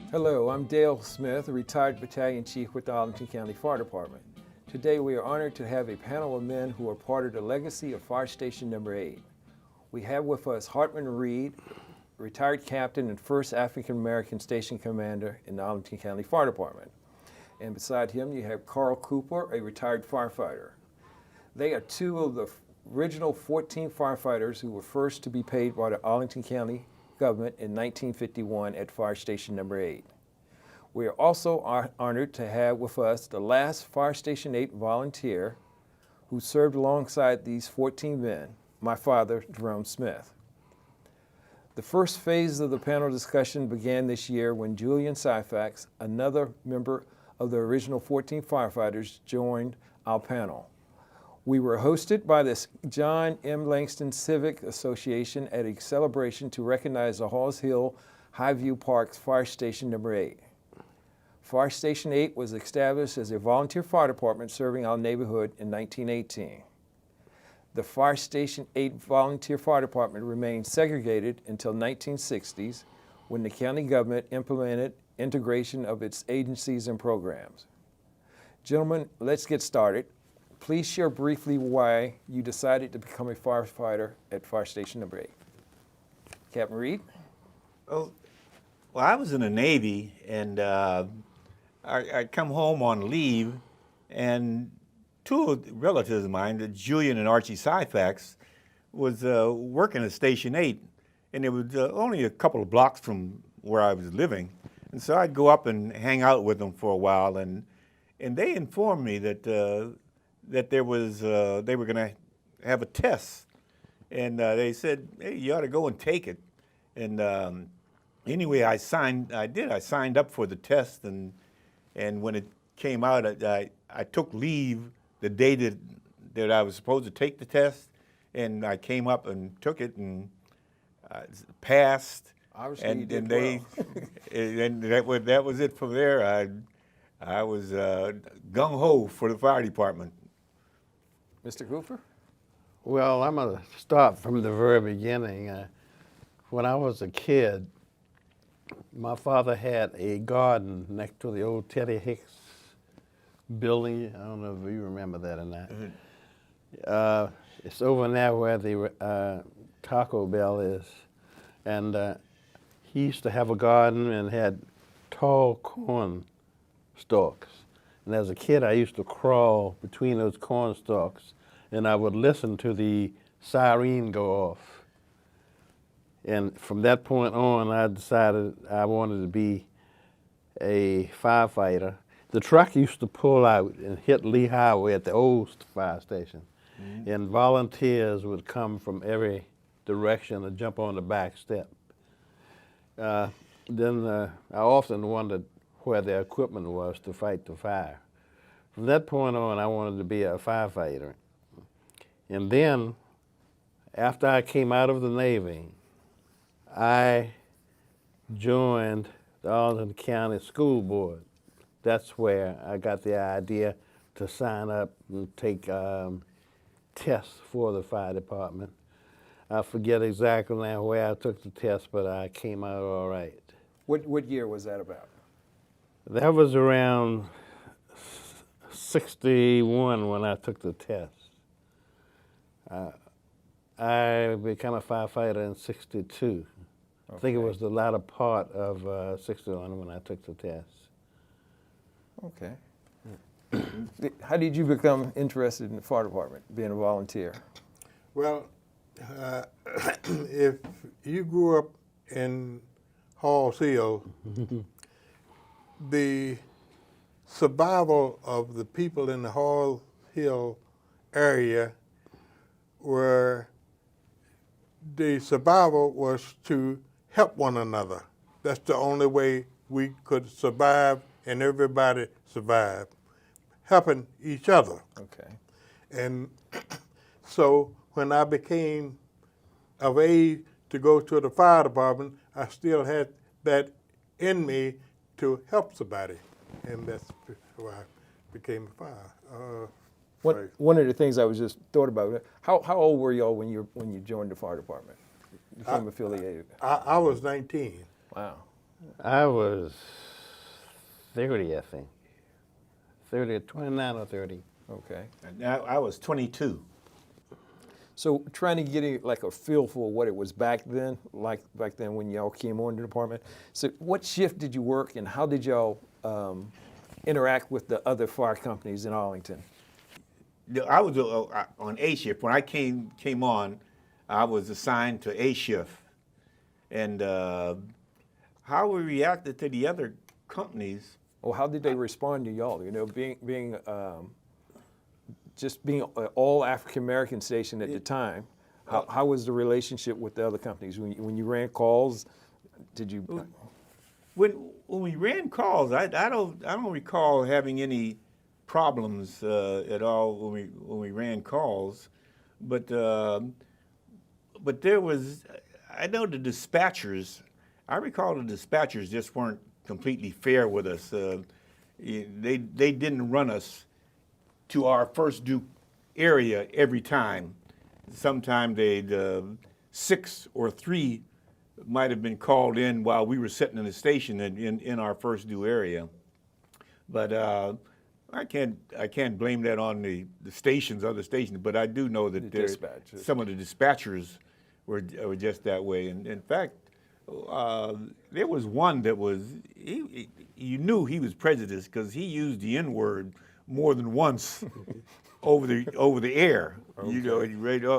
Hello, I'm Dale Smith, a retired Battalion Chief with the Arlington County Fire Department. Today we are honored to have a panel of men who are part of the legacy of Fire Station Number 8. We have with us Hartman Reed, retired captain and first African-American station commander in the Arlington County Fire Department. And beside him you have Carl Cooper, a retired firefighter. They are two of the original 14 firefighters who were first to be paid by the Arlington County government in 1951 at Fire Station Number 8. We are also honored to have with us the last Fire Station 8 volunteer who served alongside these 14 men, my father, Jerome Smith. The first phase of the panel discussion began this year when Julian Syfax, another member of the original 14 firefighters, joined our panel. We were hosted by the John M. Langston Civic Association at a celebration to recognize the Halls Hill Highview Park's Fire Station Number 8. Fire Station 8 was established as a volunteer fire department serving our neighborhood in 1918. The Fire Station 8 volunteer fire department remained segregated until 1960s when the county government implemented integration of its agencies and programs. Gentlemen, let's get started. Please share briefly why you decided to become a firefighter at Fire Station Number 8. Captain Reed? Well, I was in the Navy, and I come home on leave, and two relatives of mine, Julian and Archie Syfax, was working at Station 8, and it was only a couple of blocks from where I was living. And so I'd go up and hang out with them for a while, and they informed me that there was they were going to have a test, and they said, "Hey, you ought to go and take it." And anyway, I signed up for the test, and when it came out, I took leave the day that I was supposed to take the test, and I came up and took it and passed. Obviously, and you did they and that was it from there. I was gung ho for the fire department. Mr. Cooper? Well, I'm going to start from the very beginning. When I was a kid, my father had a garden next to the old Teddy Hicks building. I don't know if you remember that or not. Mm-hmm. It's over there where the Taco Bell is. And he used to have a garden and had tall corn stalks. And as a kid, I used to crawl between those corn stalks, and I would listen to the siren go off. And from that point on, I decided I wanted to be a firefighter. The truck used to pull out and hit Lee Highway at the old fire station. Mm-hmm. And volunteers would come from every direction and jump on the back step. Then I often wondered where their equipment was to fight the fire. From that point on, I wanted to be a firefighter. And then, after I came out of the Navy, I joined the Arlington County School Board. That's where I got the idea to sign up and take tests for the fire department. I forget exactly now where I took the test, but I came out all right. What year was that about? That was around 61 when I took the test. I became a firefighter in 62. Okay. I think it was the latter part of 61 when I took the test. Okay. How did you become interested in the fire department, being a volunteer? Well, if you grew up in Halls Hill, the survival of the people in the Halls Hill area the survival was to help one another. That's the only way we could survive and everybody survive, helping each other. Okay. And so when I became of age to go to the fire department, I still had that in me to help somebody, and that's why I became a fire. One of the things I was just thought about, how old were y'all when you joined the fire department, became affiliated? I was 19. Wow. I was 30, I think. 30, 29 or 30. Okay. And I was 22. So trying to get like a feel for what it was back then, like back then when y'all came on the department. So what shift did you work and how did y'all interact with the other fire companies in Arlington? I was on A shift. When I came on, I was assigned to A shift. And how we reacted to the other companies. Or how did they respond to y'all? You know, being an all African-American station at the time, how was the relationship with the other companies? When you ran calls, did you? When we ran calls, I don't recall having any problems at all when we ran calls, but there was. I know the dispatchers. I recall the dispatchers just weren't completely fair with us. They didn't run us to our first due area every time. Sometimes they'd 6 or 3 might have been called in while we were sitting in the station in our first due area. But I can't blame that on the stations, other stations. But I do know that some of the dispatchers were just that way. And in fact, there was one that was you knew he was prejudiced because he used the N-word more than once over the air. Okay. You know,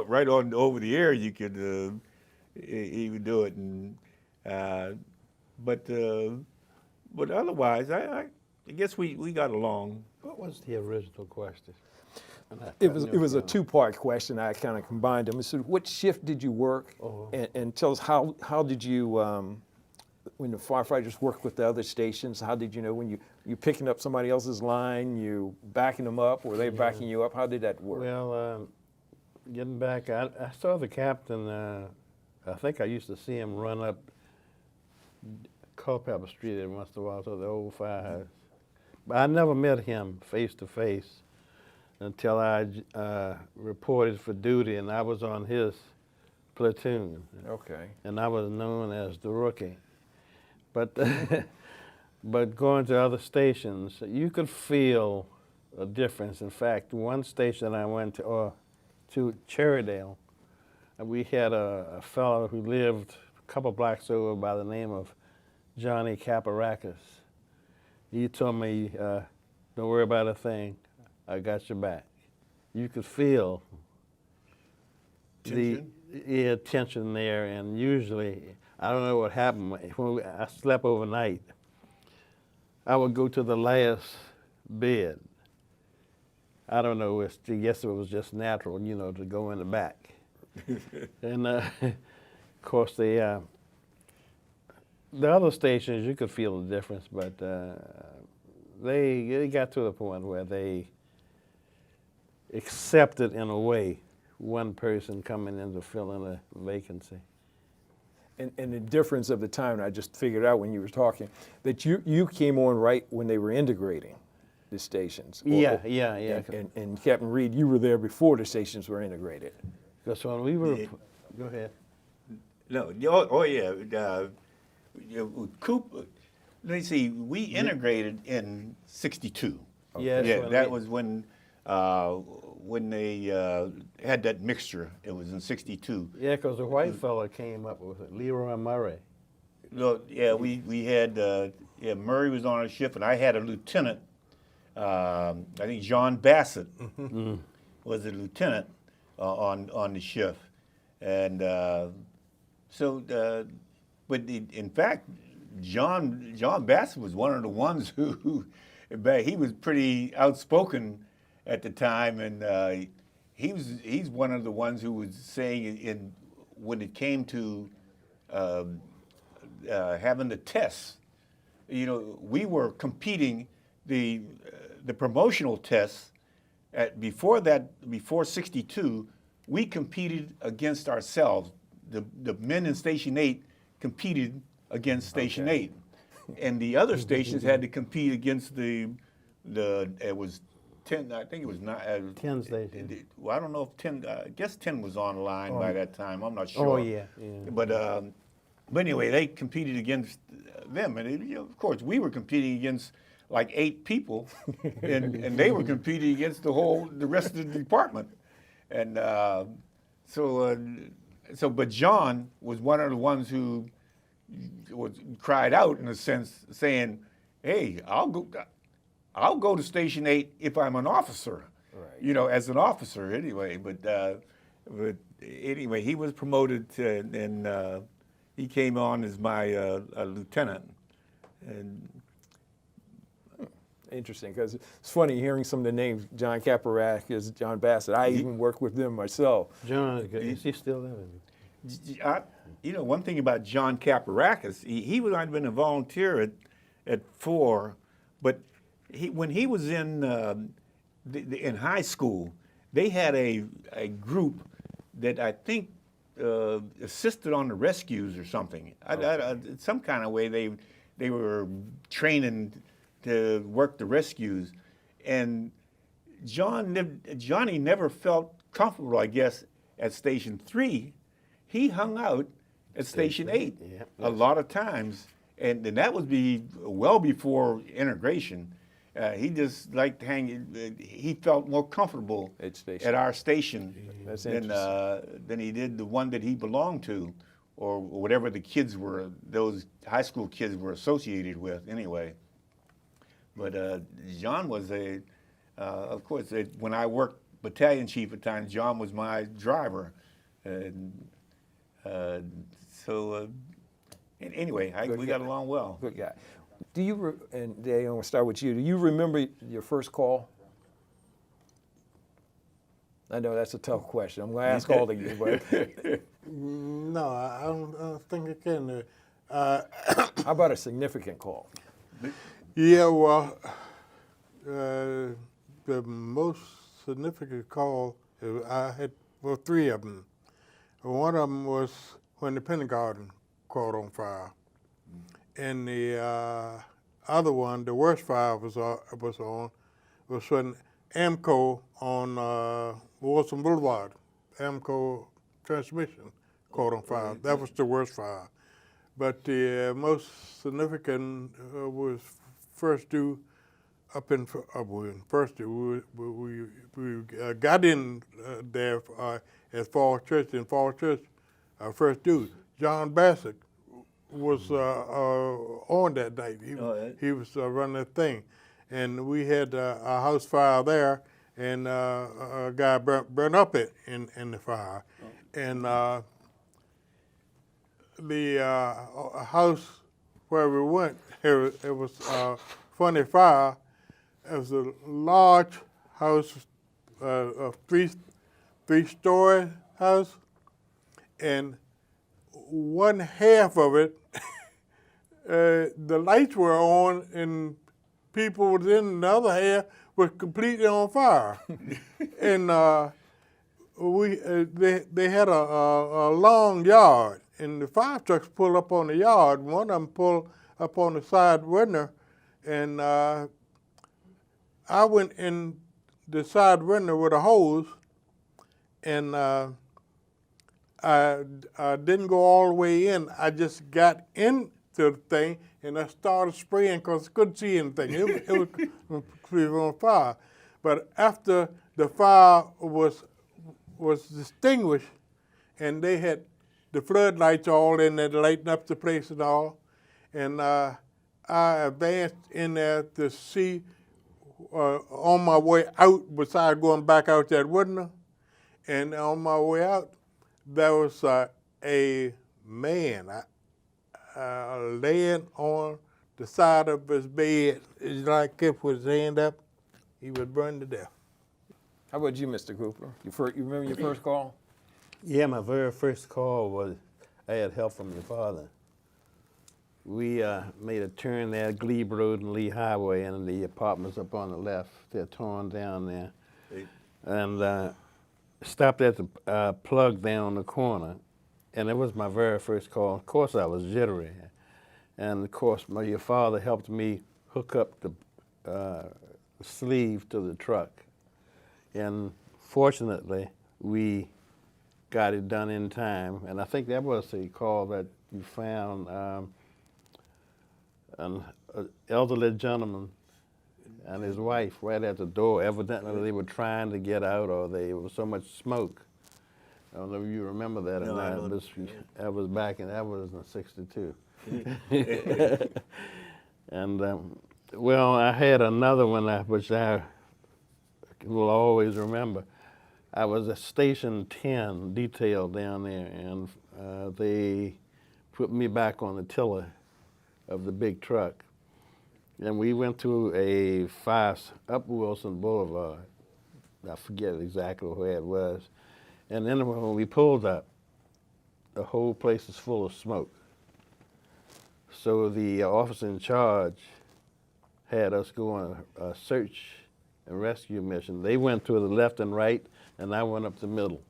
right on over the air, you could he would do it. And but otherwise, I guess we got along. What was the original question? It was a 2-part question. I kind of combined them. So, what shift did you work? And tell us how did you when the firefighters worked with the other stations? How did you know when you picking up somebody else's line, you backing them up, or they backing you up? How did that work? Well, getting back, I saw the captain. I think I used to see him run up Culpeper Street every once in a while to the old firehouse. But I never met him face to face until I reported for duty, and I was on his platoon. Okay. And I was known as the rookie. But but going to other stations, you could feel a difference. In fact, one station I went to Cherrydale, we had a fellow who lived a couple blocks over by the name of Johnny Caparakis. He told me, don't worry about a thing. I got your back. You could feel tension? the tension there, and usually, I don't know what happened. When I slept overnight, I would go to the last bed. I don't know, I guess it was just natural, you know, to go in the back. And of course, the other stations, you could feel the difference, but they got to the point where they accepted, in a way, one person coming in to fill in a vacancy. And the difference of the time, I just figured out when you were talking, that you came on right when they were integrating the stations. Yeah. And Captain Reed, you were there before the stations were integrated. Because when we were, go ahead. No, Coop, let me see, we integrated in '62. Okay. Yes, Yeah, that was when they had that mixture. It was in '62. Yeah, because the white fella came up with it, Leroy Murray. No, yeah, we had Murray was on our ship, and I had a lieutenant. I think John Bassett was a lieutenant on the ship, and but in fact, John Bassett was one of the ones who he was pretty outspoken at the time, and he's one of the ones who was saying when it came to having the tests, you know, we were competing the promotional tests before '62. We competed against ourselves. The men in Station 8 competed against Station 8, and the other stations had to compete against it was 10. I think it was not 10 stations. Well, I don't know if 10. I guess 10 was online by that time. I'm not sure. Oh yeah. But anyway, they competed against them. And of course, we were competing against like 8 people, and they were competing against the rest of the department. And but John was one of the ones who cried out, in a sense, saying, "Hey, I'll go to Station 8 if I'm an officer." Right. As an officer anyway. But anyway, he was promoted and he came on as my lieutenant. And interesting, because it's funny hearing some of the names. John Caparakis, John Bassett. I even worked with them myself. John, is he still there? One thing about John Caparakis, he might have been a volunteer at 4, but when he was in high school, they had a group that I think assisted on the rescues or something. Some kind of way they were training to work the rescues, and Johnny never felt comfortable, I guess, at Station 3. He hung out at Station 8 a lot of times, and that would be well before integration. He just liked hanging. He felt more comfortable at our station than he did the one that he belonged to, or whatever the kids were. Those high school kids were associated with, anyway. But John was of course, when I worked Battalion Chief at times, John was my driver, and anyway, we got along well. Good guy. Do you, and Dave, I'm going to start with you. Do you remember your first call? I know that's a tough question. I'm going to ask all of you, but No, I don't think I can. how about a significant call? Yeah, well, the most significant call I had, 3 of them. One of them was when the Pentagon caught on fire, and the other one, the worst fire was when AMCO on Wilson Boulevard, AMCO transmission caught on fire. That was the worst fire. But the most significant was first due up in first due. We got in there at Fall Church. In Fall Church, first due. John Bassett was on that night. He was running that thing, and we had a house fire there, and a guy burnt up in the fire, and the house where we went, it was a funny fire. It was a large house, a three-story house, and one half of it, the lights were on, and people was in the other half was completely on fire. And they had a long yard, and the fire trucks pulled up on the yard. One of them pulled up on the side window, and I went in the side window with a hose, and I didn't go all the way in. I just got into the thing, and I started spraying because I couldn't see anything. It was completely on fire. But after the fire was extinguished, and they had the floodlights all in there lighting up the place and all, and I advanced in there to see on my way out, besides going back out that window, and on my way out, there was a man laying on the side of his bed. It's like if with his hand up, he was burned to death. How about you, Mr. Cooper? You remember your first call? Yeah, my very first call was I had help from your father. We made a turn there at Glebe Road and Lee Highway, and the apartments up on the left, they're torn down there. And stopped at the plug down on the corner, and it was my very first call. Of course, I was jittery. And of course, your father helped me hook up the sleeve to the truck. And fortunately, we got it done in time. And I think that was the call that you found. an elderly gentleman and his wife right at the door. Evidently, they were trying to get out, or there was so much smoke. I don't know if you remember that No, or I not. don't. But that was back in '62. And well, I had another one which I will always remember. I was at Station 10, detail down there, and they put me back on the tiller of the big truck. And we went to a fire up Wilson Boulevard. I forget exactly where it was. And then when we pulled up, the whole place is full of smoke. So the officer in charge had us go on a search and rescue mission. They went to the left and right, and I went up the middle.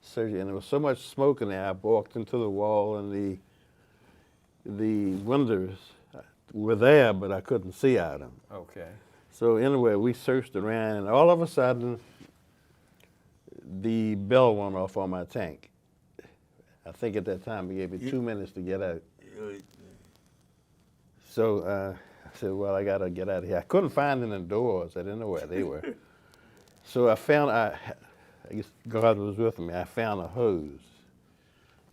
Searching, and there was so much smoke in there, I walked into the wall, and the windows were there, but I couldn't see out of them. Okay. So anyway, we searched around, and all of a sudden, the bell went off on my tank. I think at that time, it gave me 2 minutes to get out. So I said, well, I gotta get out of here. I couldn't find any doors. I didn't know where they were. So I found, I guess God was with me. I found a hose.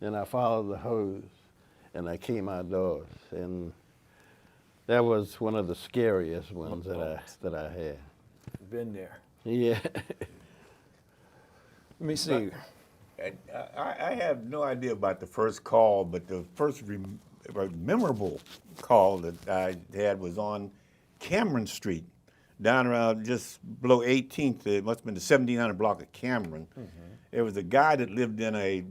And I followed the hose, and I came outdoors. And that was one of the scariest ones that I had. Been there. Yeah. Let me see. I have no idea about the first call, but the first memorable call that I had was on Cameron Street, down around just below 18th. It must have been the 1700 block of Cameron. Mm-hmm. There was a guy that lived in a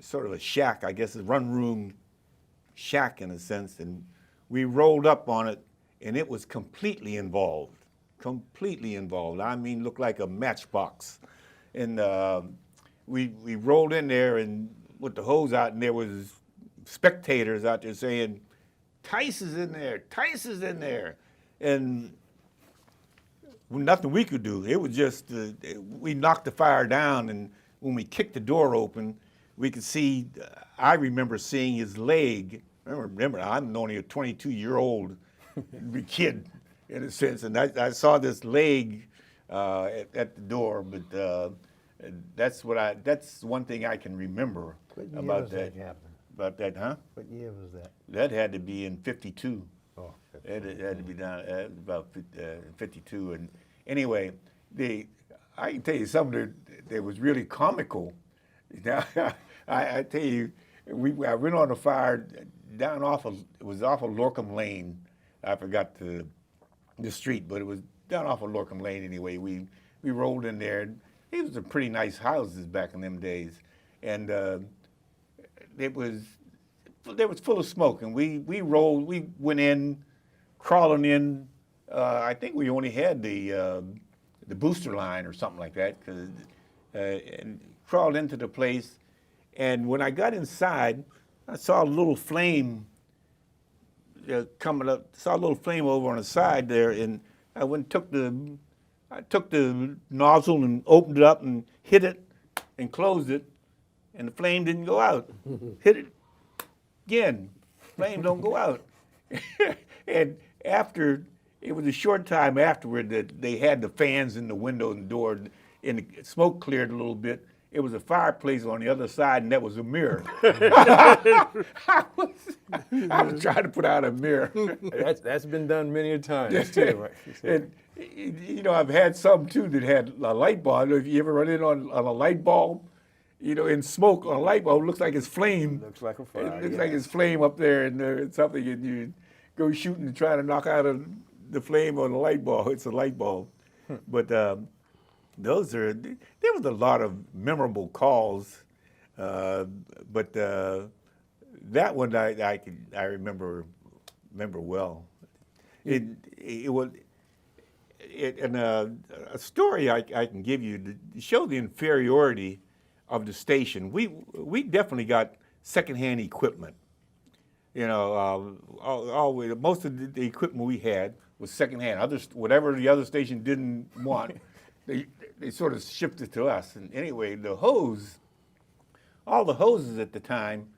sort of a shack, I guess a one-room shack in a sense, and we rolled up on it, and it was completely involved. Completely involved. I mean, looked like a matchbox. And we rolled in there and with the hose out, and there was spectators out there saying, "Tice is in there, Tice is in there," and nothing we could do. It was just we knocked the fire down, and when we kicked the door open, we could see. I remember seeing his leg. Remember, I'm only a 22-year-old kid in a sense, and I saw this leg at the door, but. That's one thing I can remember about that. About that, huh? What year was that? That had to be in '52. Oh, It had to be down about 52. And anyway, I can tell you something that was really comical. Now, I tell you, I went on a fire down off of Lorcom Lane. I forgot the street, but it was down off of Lorcom Lane anyway. We rolled in there. These were some pretty nice houses back in them days, and it was full of smoke. And we went in, crawling in. I think we only had the booster line or something like that, and crawled into the place. And when I got inside, I saw a little flame coming up. Saw a little flame over on the side there, and I went and took the nozzle and opened it up and hit it and closed it, and the flame didn't go out. Hit it again, flame don't go out. And after, it was a short time afterward that they had the fans in the window and door, and the smoke cleared a little bit. It was a fireplace on the other side, and that was a mirror. I was trying to put out a mirror. That's been done many a times too, right? And, you know, I've had some too that had a light bulb. If you ever run in on a light bulb, you know, in smoke on a light bulb, it looks like it's flame. Looks like a fire. It looks like it's flame up there and something, and you go shooting and trying to knock out the flame on the light bulb. It's a light bulb. But there was a lot of memorable calls, but that one I remember well. And a story I can give you to show the inferiority of the station. We definitely got secondhand equipment. You know, most of the equipment we had was secondhand. Whatever the other station didn't want, they sort of shipped it to us. And anyway, all the hoses at the time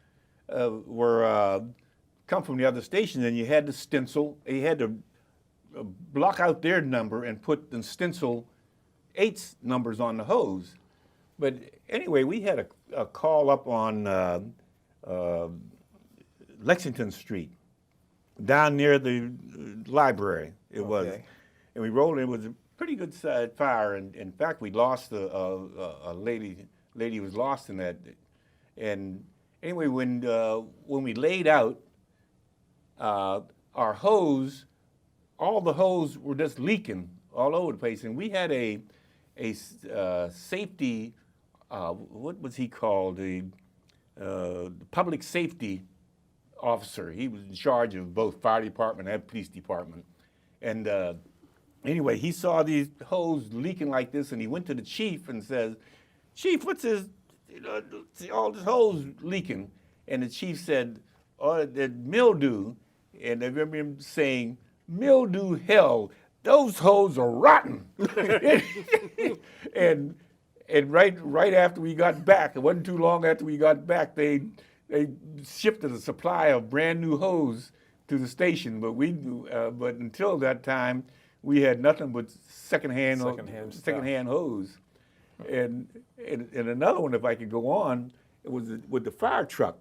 were come from the other station, and you had to stencil. You had to block out their number and put the stencil 8's numbers on the hose. But anyway, we had a call up on Lexington Street, down near the library. It was, and we rolled in. It was a pretty good sized fire, and in fact, we lost a lady. Lady was lost in that. And anyway, when we laid out, our hose, all the hose were just leaking all over the place, and we had a safety. What was he called? The public safety officer. He was in charge of both fire department and police department. And anyway, he saw these hose leaking like this, and he went to the chief and says, "Chief, what's this? All this hose leaking?" And the chief said, "Oh, the mildew." And I remember him saying, "Mildew, hell, those hose are rotten." and right after we got back, it wasn't too long after we got back, they shipped us a supply of brand new hose to the station. But but until that time, we had nothing but secondhand hose. And another one, if I could go on, it was with the fire truck.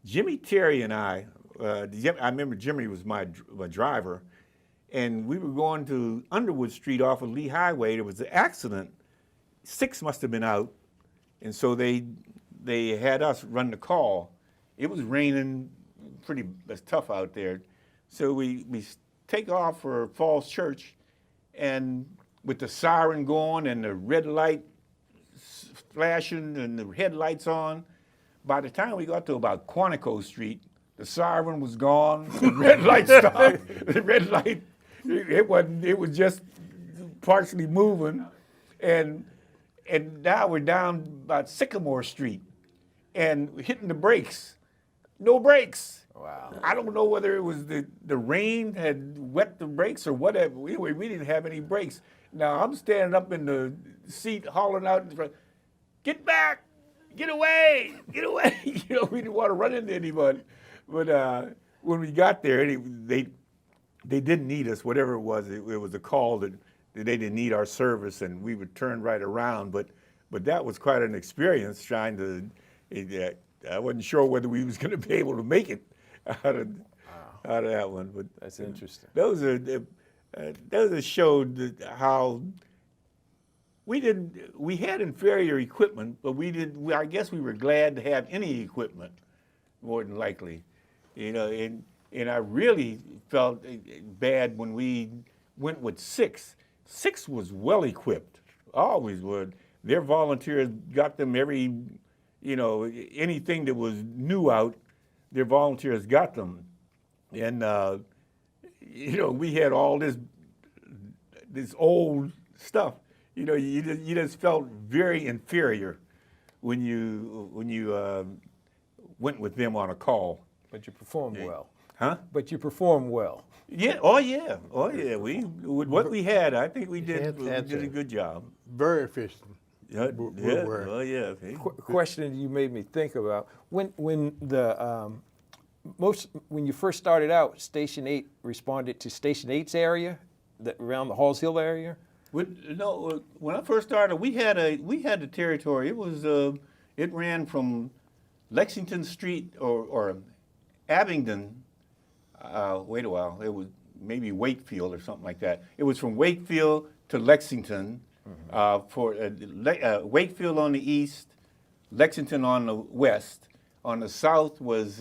Jimmy Terry and I remember Jimmy was my driver, and we were going to Underwood Street off of Lee Highway. There was an accident. 6 must have been out, and so they had us run the call. It was raining pretty tough out there, so we take off for Falls Church, and with the siren going and the red light flashing and the headlights on, by the time we got to about Quantico Street, the siren was gone, the red light stopped. The red light, it was just partially moving, and now we're down about Sycamore Street and hitting the brakes. No brakes. Wow. I don't know whether it was the rain had wet the brakes or whatever. Anyway, we didn't have any brakes. Now I'm standing up in the seat hollering out in front, "Get back! Get away! Get away!" You know, we didn't want to run into anybody. But when we got there, they didn't need us, whatever it was. It was a call that they didn't need our service, and we would turn right around. But that was quite an experience trying to. I wasn't sure whether we was going to be able to make it out of that one. But That's interesting. Those showed how we had inferior equipment, but I guess we were glad to have any equipment, more than likely, you know. And I really felt bad when we went with 6. 6 was well equipped, always would. Their volunteers got them anything that was new out, their volunteers got them. And, we had all this old stuff. You know, you just felt very inferior when you went with them on a call. But you performed well. Huh? But you performed well. Yeah. Oh yeah. With what we had, I think we did a good job. Very efficient. Yeah. We were. Oh yeah. Question you made me think about when you first started out, Station 8 responded to Station 8's area, around the Halls Hill area. When I first started, we had the territory. It was it ran from Lexington Street or Abingdon. Wait a while. It was maybe Wakefield or something like that. It was from Wakefield to Lexington. For Wakefield on the east, Lexington on the west. On the south was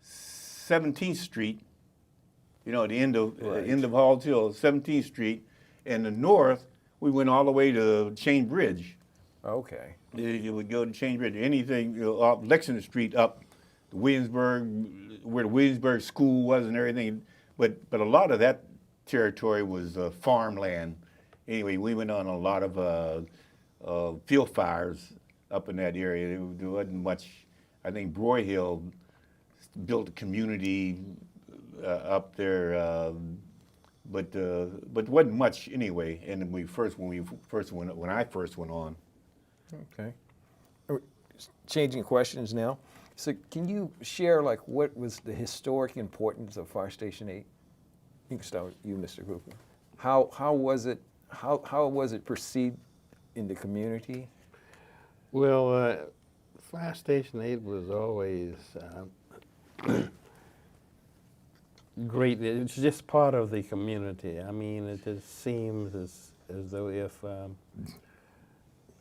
17th Street. You know, the end of Halls Hill, 17th Street. And the north, we went all the way to Chain Bridge. Okay. You would go to Chain Bridge, anything off Lexington Street up to Williamsburg, where the Williamsburg School was and everything. But a lot of that territory was farmland. Anyway, we went on a lot of field fires up in that area. There wasn't much. I think Broyhill built a community up there. But wasn't much anyway. And when I first went on. Okay. Changing questions now. So can you share like what was the historic importance of Fire Station 8? You can start with you, Mr. Cooper. How was it perceived in the community? Well, Fire Station 8 was always great. It's just part of the community. I mean, it just seems as though if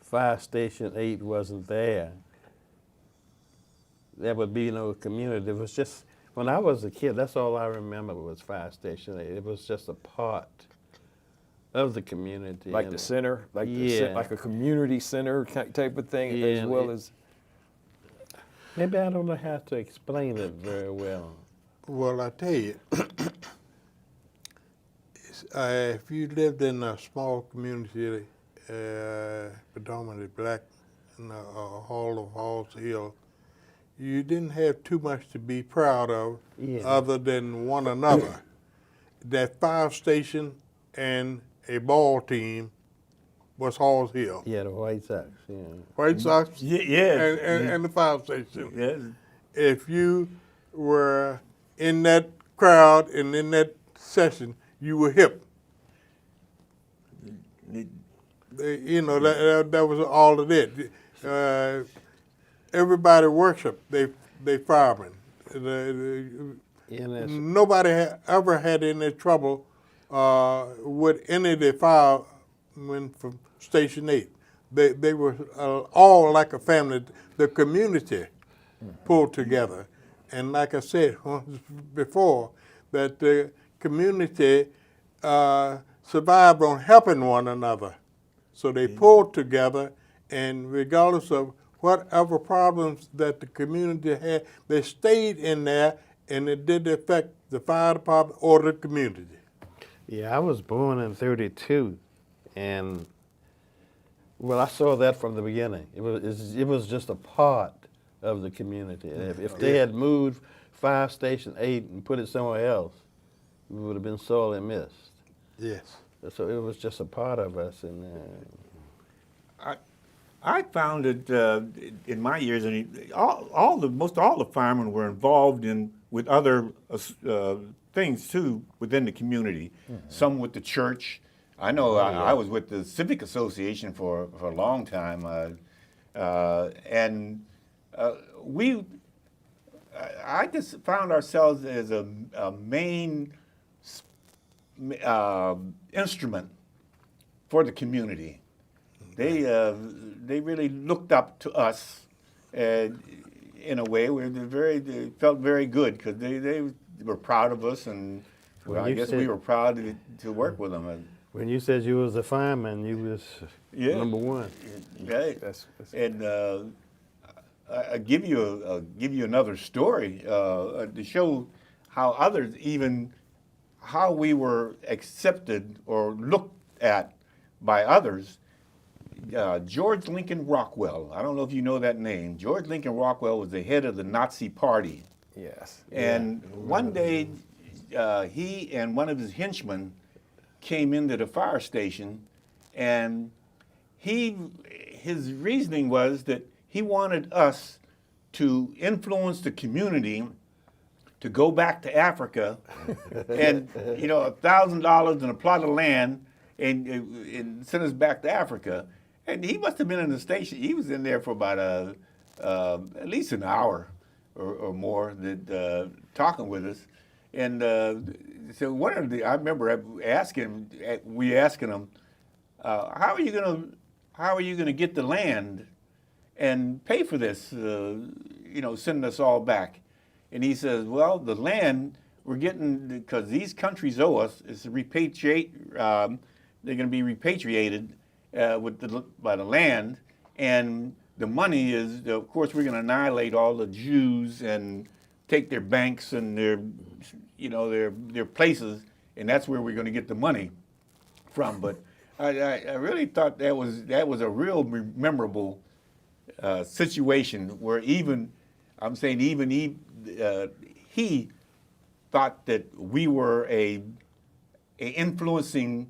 Fire Station 8 wasn't there, there would be no community. It was just, when I was a kid, that's all I remember was Fire Station 8. It was just a part of the community. Like the center, like like a community center type of thing, Yeah, as well as. Maybe I don't know how to explain it very well. Well, I tell you, if you lived in a small community, predominantly black, in Hall of Halls Hill, you didn't have too much to be proud of other than one another. That fire station and a ball team was Halls Hill. Yeah, the White Sox, yeah. White Sox Yeah, and the fire station. yes. If you were in that crowd and in that session, you were hip. You know, that was all of it. Everybody worshiped they firemen. Nobody ever had any trouble with any of the firemen from Station 8. They were all like a family. The community pulled together. And like I said once before, that the community survived on helping one another. So they pulled together, and regardless of whatever problems that the community had, they stayed in there, and it didn't affect the fire department or the community. Yeah, I was born in '32, and well, I saw that from the beginning. It was just a part of the community. If they had moved Fire Station 8 and put it somewhere else, we would have been sorely missed. Yes. So it was just a part of us, and I found it in my years, and most all the firemen were involved with other things too within the community. Mm-hmm. Some with the church. I know I was with the Civic Association for a long time, and I just found ourselves as a main instrument for the community. They really looked up to us in a way where they felt very good because they were proud of us, and I guess we were proud to work with them. When you said you was a fireman, you was number one. Right. And I'll give you another story to show how others, even how we were accepted or looked at by others. George Lincoln Rockwell, I don't know if you know that name. George Lincoln Rockwell was the head of the Nazi Party. Yes. And one day, he and one of his henchmen came into the fire station, and his reasoning was that he wanted us to influence the community to go back to Africa and, $1,000 and a plot of land and send us back to Africa. And he must have been in the station. He was in there for about at least an hour or more, talking with us. And so I remember asking him, how are you gonna get the land and pay for this? Sending us all back. And he says, well, the land we're getting because these countries owe us. It's repatriate. They're going to be repatriated by the land, and the money is, of course, we're going to annihilate all the Jews and take their banks and their places, and that's where we're going to get the money from. But I really thought that was a real memorable situation where even he thought that we were a influencing.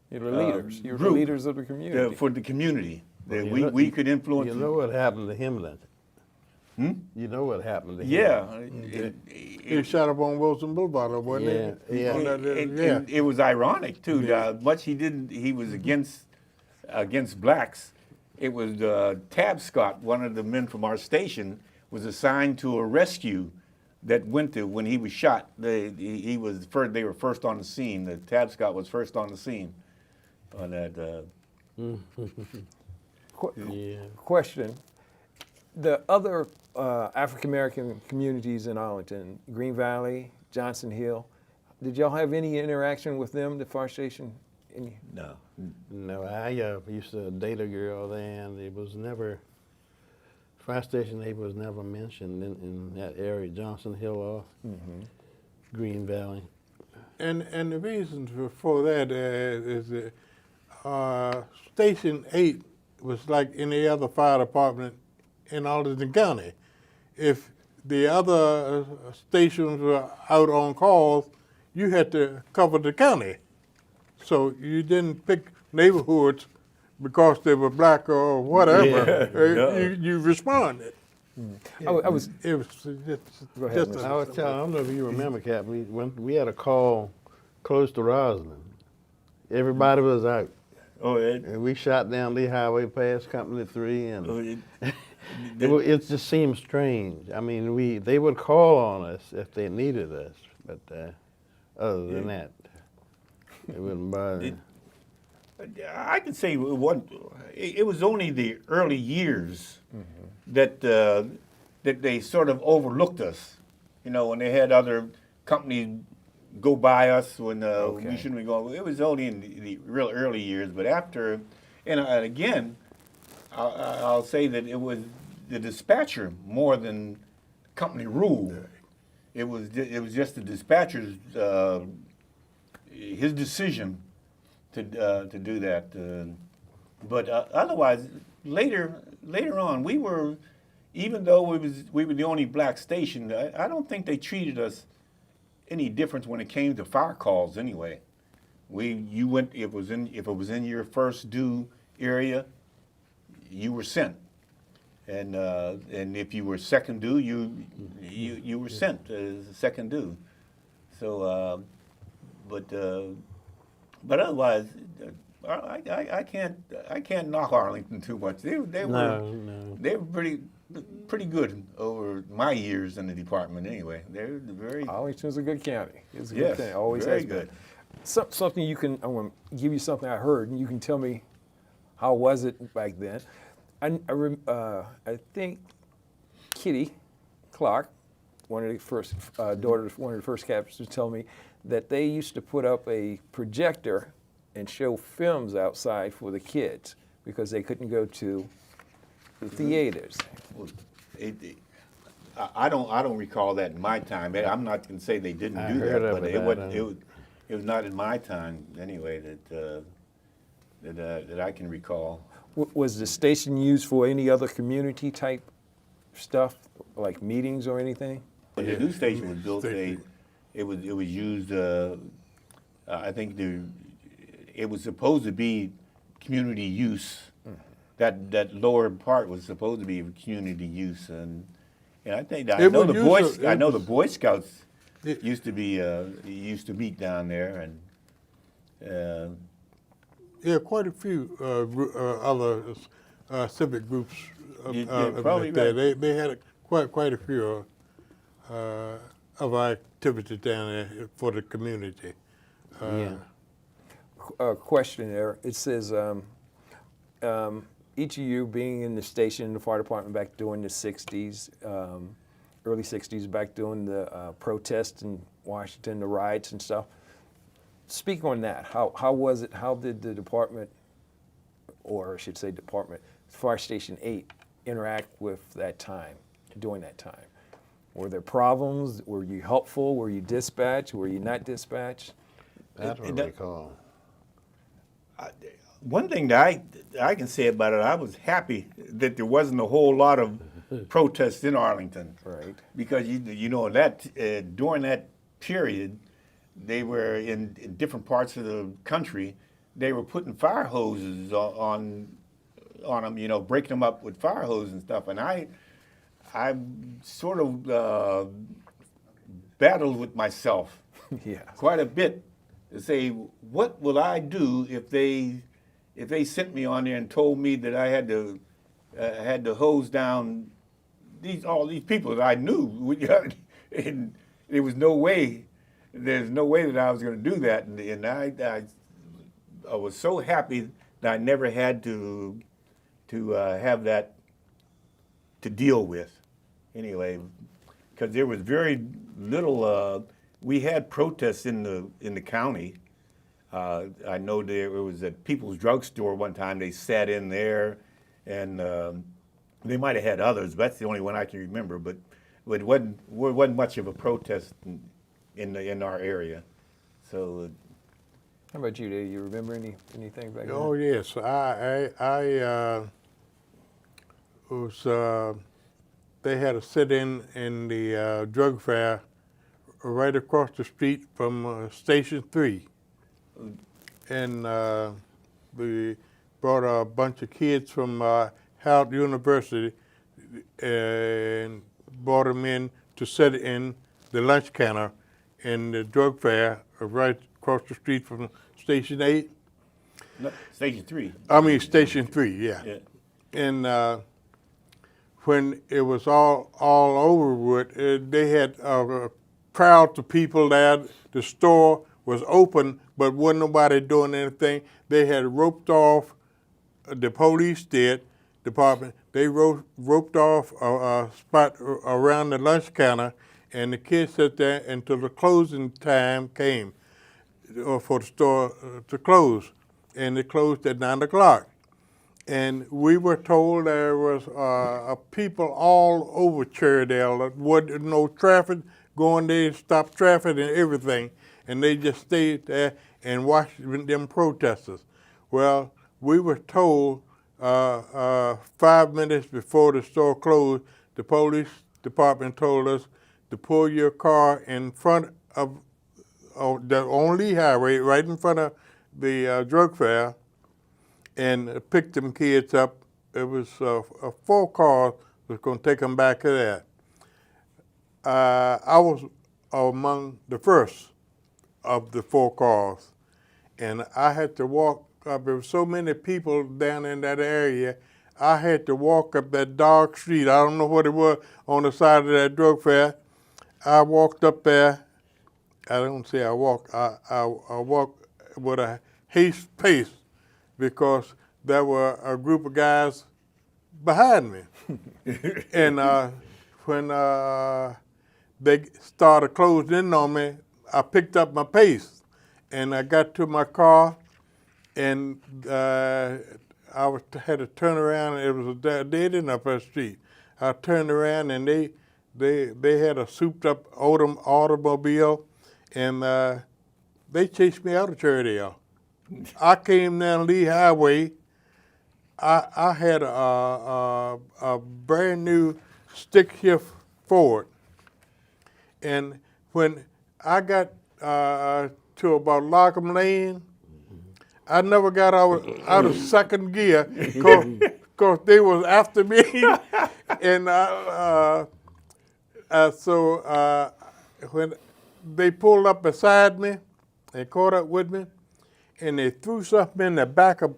You were leaders. You were the leaders of the community. For the community. That we could influence. You know what happened to him then? You know what happened to him? Yeah. He shot up on Wilson Boulevard, wasn't it? Yeah. On that, And it was ironic too. Much he was against blacks. It was Tab Scott, one of the men from our station, was assigned to a rescue that went to when he was shot. He was first. They were first on the scene. The Tab Scott was first on the scene on that. Question: the other African American communities in Arlington, Green Valley, Johnson Hill, did y'all have any interaction with them? The fire station? No. No, I used to date a girl there, and it was never, fire station 8 was never mentioned in that area, Johnson Hill or Green Valley. And the reason for that is that Station 8 was like any other fire department in Arlington County. If the other stations were out on calls, you had to cover the county. So you didn't pick neighborhoods because they were black or whatever. You responded. I was. It was Go ahead, just I was telling, I don't know if you remember, Cap, we had a call close to Roslyn. Everybody was out. Oh, And we shot down Lee Highway past Company 3, and it just seemed strange. I mean, they would call on us if they needed us, but other than that, it wouldn't bother. I can say it was only the early years that they sort of overlooked us. You know, when they had other companies go by us when we shouldn't be going. It was only in the real early years, but after, and again, I'll say that it was the dispatcher more than company rule. It was just the dispatcher's his decision to do that. But otherwise, later on, we were, even though we were the only black station, I don't think they treated us any difference when it came to fire calls. Anyway, you went if it was in your first due area, you were sent, and if you were second due, you were sent as second due. So, but otherwise, I can't knock Arlington too much. They were pretty good over my years in the department. Anyway, they're very. Arlington's a good county. It's a Yes, good county. Always very has been. good. Something you can. I want to give you something I heard, and you can tell me how was it back then. I think Kitty Clark, one of the first daughters, one of the first captains, told me that they used to put up a projector and show films outside for the kids because they couldn't go to the theaters. I don't recall that in my time. I'm not going to say they didn't I do heard that, of but it, it was not in my time anyway that I can recall. Was the station used for any other community type stuff, like meetings or anything? When the new station was built, it was used. I think it was supposed to be community use. That lower part was supposed to be community use, and I think I know the Boy Scouts used to meet down there, and yeah, quite a few other civic groups. Probably right. They had quite a few of our activities down there for the community. Question there. It says each of you being in the station in the fire department back during the 60s, early 60s, back during the protests in Washington, the riots and stuff. Speak on that. How was it? How did the department, or I should say department, Fire Station 8, interact with that time, during that time? Were there problems? Were you helpful? Were you dispatched? Were you not dispatched? That's what we call. One thing that I can say about it, I was happy that there wasn't a whole lot of protests in Arlington. Right. Because you know that during that period, they were in different parts of the country. They were putting fire hoses on them, you know, breaking them up with fire hoses and stuff. And I I've sort of battled with myself Yeah. quite a bit to say, what will I do if they sent me on there and told me that I had to hose down all these people that I knew, and there was no way. There's no way that I was going to do that, and I was so happy that I never had to have that to deal with. Anyway, because there was very little. We had protests in the county. I know there was a People's Drugstore one time. They sat in there, and they might have had others, but that's the only one I can remember. But it wasn't much of a protest in our area. So. How about you, Dave? You remember anything back then? Oh yes, I was. They had a sit-in the drug fair right across the street from Station 3, and we brought a bunch of kids from Howard University and brought them in to sit in the lunch counter in the drug fair right across the street from Station 8. No, Station 3. I mean Station 3, yeah. And when it was all over with, they had crowds of people there. The store was open, but wasn't nobody doing anything. They had roped off, the police department, they roped off a spot around the lunch counter, and the kids sat there until the closing time came for the store to close, and it closed at 9 o'clock. And we were told there was people all over Cherrydale. There wasn't no traffic going there, stopped traffic and everything, and they just stayed there and watched them protesters. Well, we were told 5 minutes before the store closed, the police department told us to pull your car in front of the only highway, right in front of the drug fair, and pick them kids up. It was 4 cars was going to take them back to that. I was among the first of the 4 cars, and I had to walk up. There were so many people down in that area. I had to walk up that dark street. I don't know what it was on the side of that drug fair. I walked up there. I don't say I walked. I walked with a haste pace, because there were a group of guys behind me. And when they started closing in on me, I picked up my pace, and I got to my car, and had to turn around. It was dead end up that street. I turned around, and they had a souped-up automobile, and they chased me out of Cherrydale. I came down Lee Highway. I had a brand new stick shift Ford, and when I got to about Lockham Lane, I never got out of second gear because they was after me, and so when they pulled up beside me, they caught up with me, and they threw something in the back of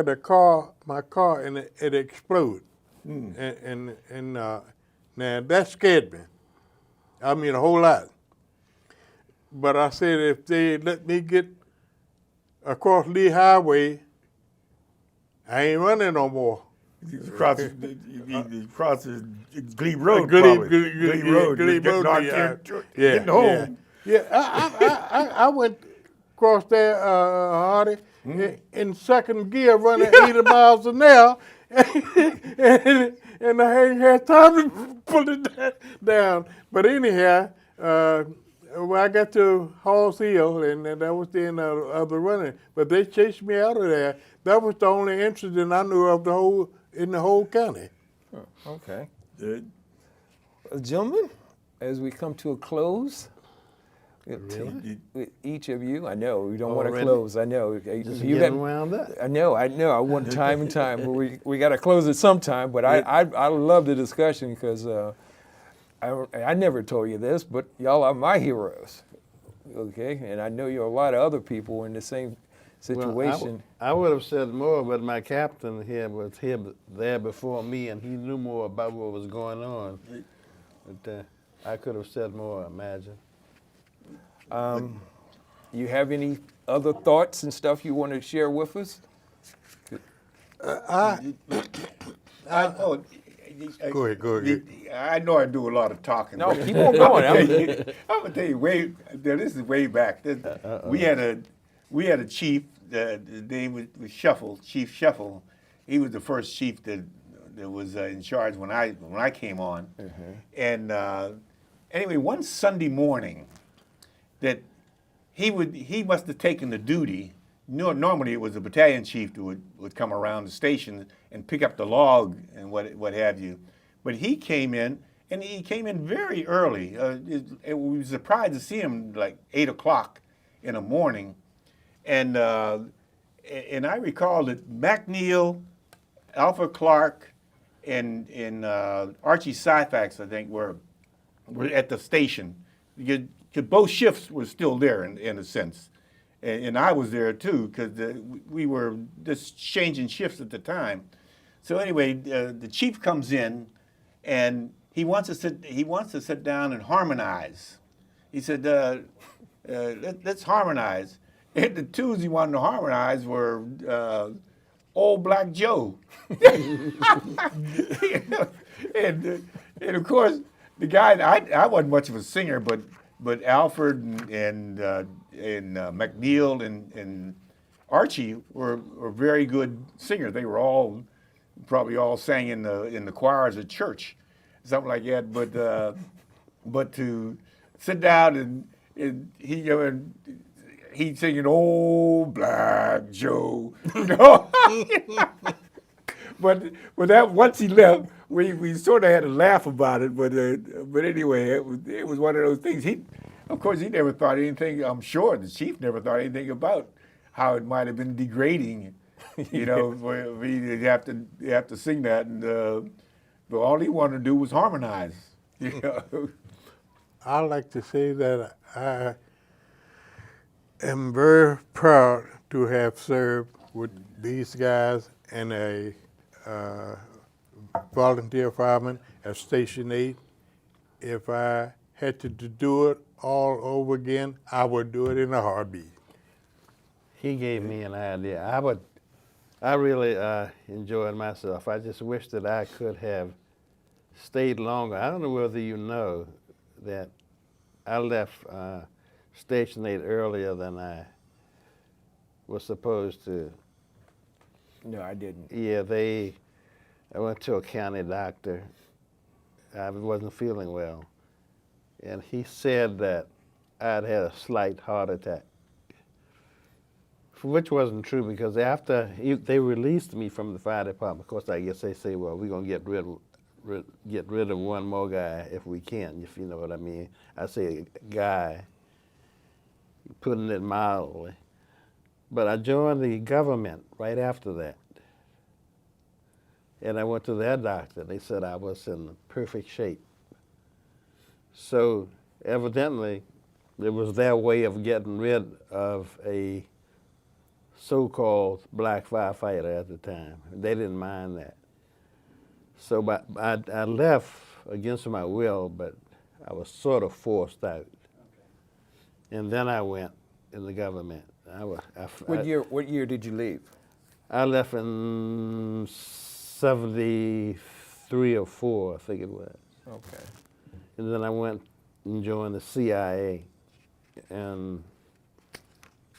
the car, my car, and it exploded. And now that scared me. I mean, a whole lot. But I said, if they let me get across Lee Highway, I ain't running no more. Across Glebe Road, Glebe Road. Getting home. Yeah, I went across there, Hardy, in second gear, running 80 miles an hour, and I ain't had time to pull it down. But anyhow, when I got to Halls Hill, and that was the end of the running, but they chased me out of there. That was the only incident I knew of in the whole county. Oh, okay. Gentlemen, as we come to a close, With each of you, I know we don't want to Already? close. I know Just you getting wound up. I know. I want time and time, but we got to close it sometime. But I love the discussion because I never told you this, but y'all are my heroes. Okay, and I know you're a lot of other people in the same situation. Well, I would have said more, but my captain here was there before me, and he knew more about what was going on. But I could have said more, I imagine. You have any other thoughts and stuff you want to share with us? Go ahead. I know I do a lot of talking. No, but keep on going. I'm gonna tell you this is way back. We had a chief. The name was Shuffle, Chief Shuffle. He was the first chief that was in charge when I came on. And anyway, one Sunday morning, that he must have taken the duty. Normally it was the battalion chief that would come around the station and pick up the log and what have you. But he came in, and he came in very early. We were surprised to see him like 8 o'clock in the morning. And I recall that McNeil, Alfred Clark, and Archie Syfax, I think, were at the station. Both shifts were still there in a sense. And I was there too, because we were just changing shifts at the time. So anyway, the chief comes in, and he wants to sit down and harmonize. He said, let's harmonize. And the tunes he wanted to harmonize were Old Black Joe. and of course, the guy, I wasn't much of a singer, but Alfred and McNeil and Archie were very good singers. They were probably all sang in the choirs at church, something like that. But to sit down and he's singing "Old Black Joe," you know. But that once he left, we sort of had to laugh about it. But anyway, it was one of those things. Of course, he never thought anything. I'm sure the chief never thought anything about how it might have been degrading, you know, for me to have to sing that. And but all he wanted to do was harmonize. You know? I like to say that I am very proud to have served with these guys and a volunteer fireman at Station 8. If I had to do it all over again, I would do it in a heartbeat. He gave me an idea. I really enjoyed myself. I just wish that I could have stayed longer. I don't know whether you know that I left Station 8 earlier than I was supposed to. No, I didn't. Yeah, I went to a county doctor. I wasn't feeling well. And he said that I'd had a slight heart attack, which wasn't true, because after they released me from the fire department, of course, I guess they say, well, we're going to get rid of one more guy if we can, if you know what I mean. I say guy, putting it mildly. But I joined the government right after that. And I went to their doctor. They said I was in perfect shape. So evidently, it was their way of getting rid of a so-called black firefighter at the time. They didn't mind that. So I left against my will, but I was sort of forced out. And then I went in the government. What year did you leave? I left in 73 or 4, I think it was. Okay. And then I went and joined the CIA, and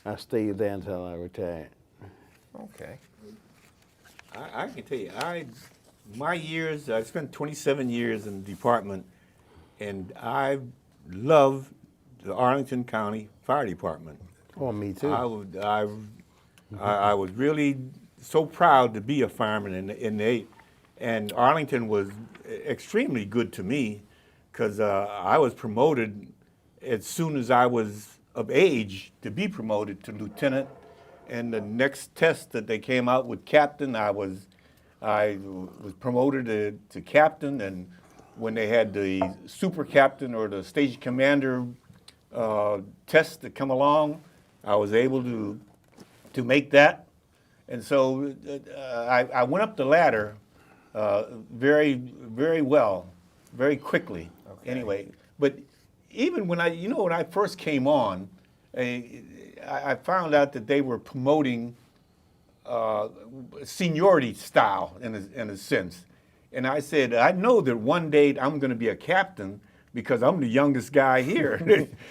I stayed there until I retired. Okay. I can tell you, my years, I spent 27 years in the department, and I love the Arlington County Fire Department. Oh, me too. I was really so proud to be a fireman and Arlington was extremely good to me, because I was promoted as soon as I was of age to be promoted to lieutenant. And the next test that they came out with captain, I was promoted to captain. And when they had the super captain or the station commander test to come along, I was able to make that. And so I went up the ladder very, very well, very quickly. Okay. Anyway, but even when I first came on, I found out that they were promoting seniority style in a sense. And I said, I know that one day I'm going to be a captain because I'm the youngest guy here.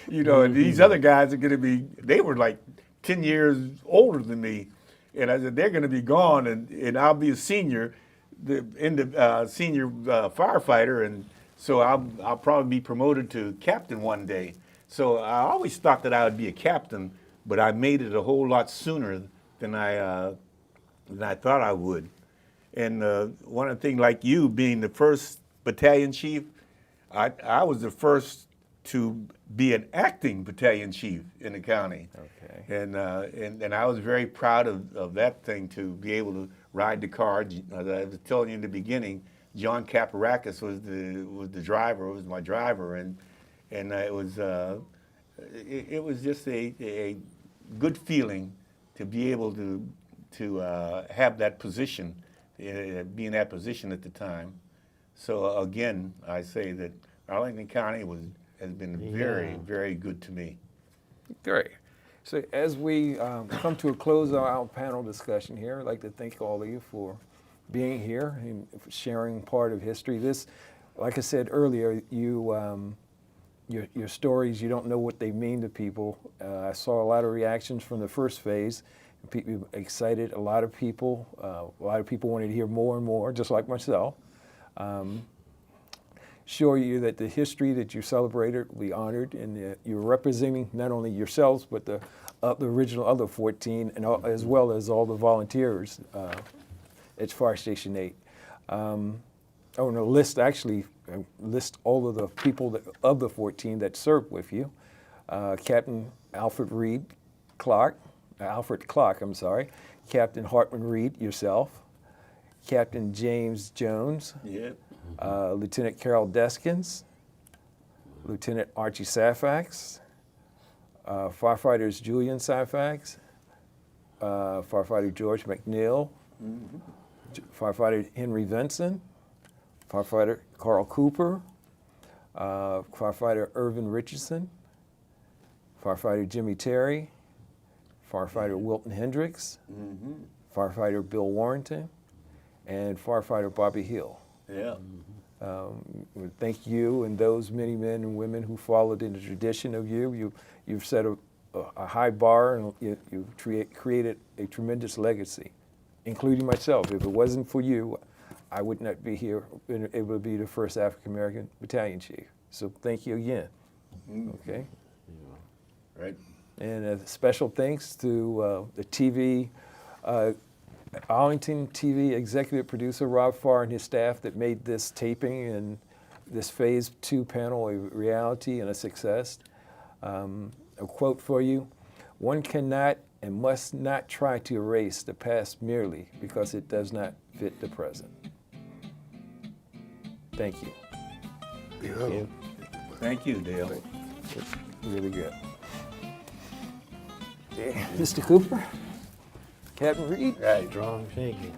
And these other guys are going to be, they were like 10 years older than me. And I said, they're going to be gone, and I'll be a senior, senior firefighter, and so I'll probably be promoted to captain one day. So I always thought that I would be a captain, but I made it a whole lot sooner than I thought I would. And one of the things, like you being the first battalion chief, I was the first to be an acting battalion chief in the county. Okay. And I was very proud of that thing, to be able to ride the car. As I was telling you in the beginning, John Kaparakis was the driver, was my driver, and it was just a good feeling to be able to have that position, be in that position at the time. So again, I say that Arlington County has been very, very good to me. Great. So as we come to a close of our panel discussion here, I'd like to thank all of you for being here and sharing part of history. This, like I said earlier, your stories, you don't know what they mean to people. I saw a lot of reactions from the first phase. People excited, a lot of people wanted to hear more and more, just like myself. Assure you that the history that you celebrated will be honored, and you're representing not only yourselves, but the original other 14, and as well as all the volunteers at Fire Station 8. I want to list all of the people of the 14 that served with you. Captain Alfred Clark, Captain Hartman Reed, yourself, Captain James Jones, Yep. Lieutenant Carol Deskins, Lieutenant Archie Safax, firefighters Julian Safax, firefighter George McNeil, firefighter Henry Vinson, firefighter Carl Cooper, firefighter Irvin Richardson, firefighter Jimmy Terry, firefighter Wilton Hendricks, firefighter Bill Warrington, and firefighter Bobby Hill. Yeah. Thank you and those many men and women who followed in the tradition of you. You've set a high bar, and you've created a tremendous legacy, including myself. If it wasn't for you, I would not be here, able to be the first African-American battalion chief. So thank you again. Okay? Right. And a special thanks to the TV, Arlington TV executive producer Rob Farr and his staff that made this taping and this phase 2 panel a reality and a success. A quote for you: "One cannot and must not try to erase the past merely because it does not fit the present." Thank you. Thank you, Dale. Really good. Mr. Cooper? Captain Reed? Right, strong shaking.